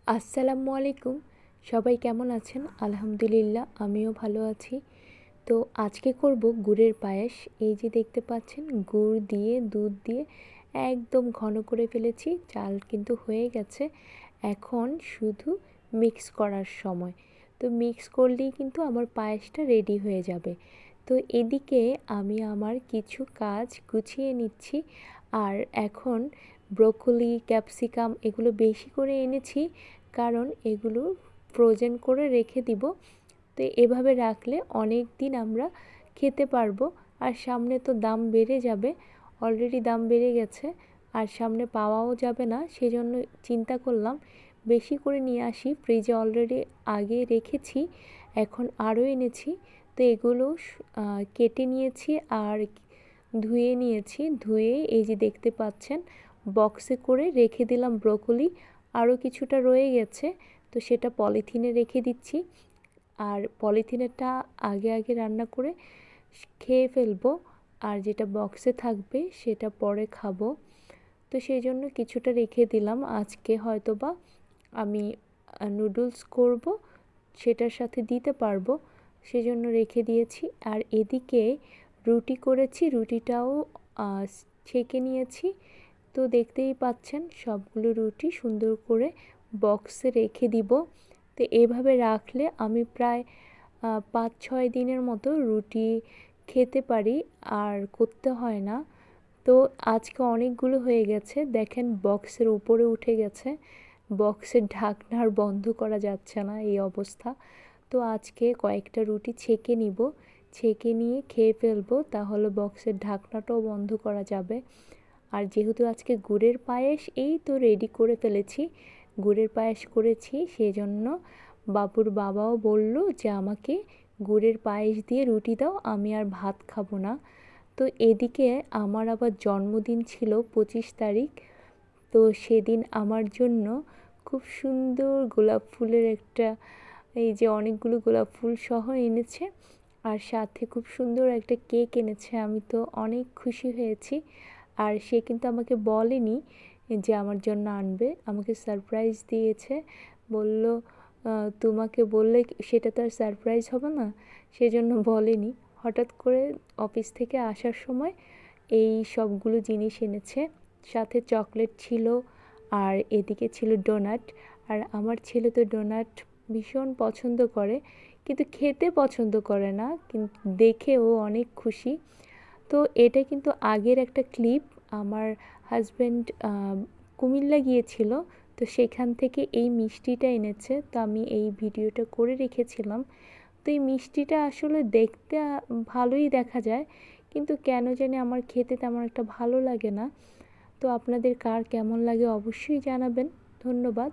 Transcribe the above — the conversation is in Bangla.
আসসালামু আলাইকুম। সবাই কেমন আছেন? আলহামদুলিল্লাহ আমিও ভালো আছি। তো আজকে করব গুড়ের পায়েস। এই যে দেখতে পাচ্ছেন গুড় দিয়ে দুধ দিয়ে একদম ঘন করে ফেলেছি। চাল কিন্তু হয়ে গেছে। এখন শুধু মিক্স করার সময়। তো মিক্স করলেই কিন্তু আমার পায়েসটা রেডি হয়ে যাবে। তো এদিকে আমি আমার কিছু কাজ গুছিয়ে নিচ্ছি। আর এখন ব্রোকলি, ক্যাপসিকাম এগুলো বেশি করে এনেছি, কারণ এগুলো ফ্রোজেন করে রেখে দিব। তো এভাবে রাখলে অনেক দিন আমরা খেতে পারবো। আর সামনে তো দাম বেড়ে যাবে, অলরেডি দাম বেড়ে গেছে, আর সামনে পাওয়াও যাবে না। সেজন্য চিন্তা করলাম বেশি করে নিয়ে আসি। ফ্রিজে অলরেডি আগে রেখেছি, এখন আরও এনেছি। তো এগুলো কেটে নিয়েছি আর ধুয়ে নিয়েছি। ধুয়ে এই যে দেখতে পাচ্ছেন বক্সে করে রেখে দিলাম। ব্রোকলি আরও কিছুটা রয়ে গেছে, তো সেটা পলিথিনে রেখে দিচ্ছি। আর পলিথিনেরটা আগে আগে রান্না করে খেয়ে ফেলবো, আর যেটা বক্সে থাকবে সেটা পরে খাবো। তো সেই জন্য কিছুটা রেখে দিলাম। আজকে হয়তো বা আমি নুডলস করব, সেটার সাথে দিতে পারবো, সেজন্য রেখে দিয়েছি। আর এদিকে রুটি করেছি, রুটিটাও ছেঁকে নিয়েছি। তো দেখতেই পাচ্ছেন সবগুলো রুটি সুন্দর করে বক্সে রেখে দিব। তো এভাবে রাখলে আমি প্রায় 5-6 দিনের মতো রুটি খেতে পারি, আর করতে হয় না। তো আজকে অনেকগুলো হয়ে গেছে, দেখেন বক্সের উপরে উঠে গেছে। বক্সের ঢাকনা আর বন্ধ করা যাচ্ছে না, এই অবস্থা। তো আজকে কয়েকটা রুটি ছেঁকে নিব, ছেঁকে নিয়ে খেয়ে ফেলবো, তাহলে বক্সের ঢাকনাটাও বন্ধ করা যাবে। আর যেহেতু আজকে গুড়ের পায়েস এই তো রেডি করে ফেলেছি, গুড়ের পায়েস করেছি, সেই জন্য বাবুর বাবাও বলল যে আমাকে গুড়ের পায়েস দিয়ে রুটি দাও, আমি আর ভাত খাবো না। তো এদিকে আমার আবার জন্মদিন ছিল 25 তারিখ। তো সেদিন আমার জন্য খুব সুন্দর গোলাপ ফুলের একটা, এই যে অনেকগুলো গোলাপ ফুল সহ এনেছে, আর সাথে খুব সুন্দর একটা কেক এনেছে। আমি তো অনেক খুশি হয়েছি। আর সে কিন্তু আমাকে বলেনি যে আমার জন্য আনবে, আমাকে সারপ্রাইজ দিয়েছে। বলল তোমাকে বললে সেটা তো আর সারপ্রাইজ হবে না, সেজন্য বলেনি। হঠাৎ করে অফিস থেকে আসার সময় এই সবগুলো জিনিস এনেছে। সাথে চকলেট ছিল, আর এদিকে ছিল ডোনাট। আর আমার ছেলে তো ডোনাট ভীষণ পছন্দ করে, কিন্তু খেতে পছন্দ করে না, কিন্তু দেখে ও অনেক খুশি। তো এটা কিন্তু আগের একটা ক্লিপ। আমার হাজব্যান্ড কুমিল্লা গিয়েছিল, তো সেখান থেকে এই মিষ্টিটা এনেছে। তো আমি এই ভিডিওটা করে রেখেছিলাম। তো এই মিষ্টিটা আসলে দেখতে ভালোই দেখা যায়, কিন্তু কেন জানি আমার খেতে তেমন একটা ভালো লাগে না। তো আপনাদের কার কেমন লাগে অবশ্যই জানাবেন। ধন্যবাদ।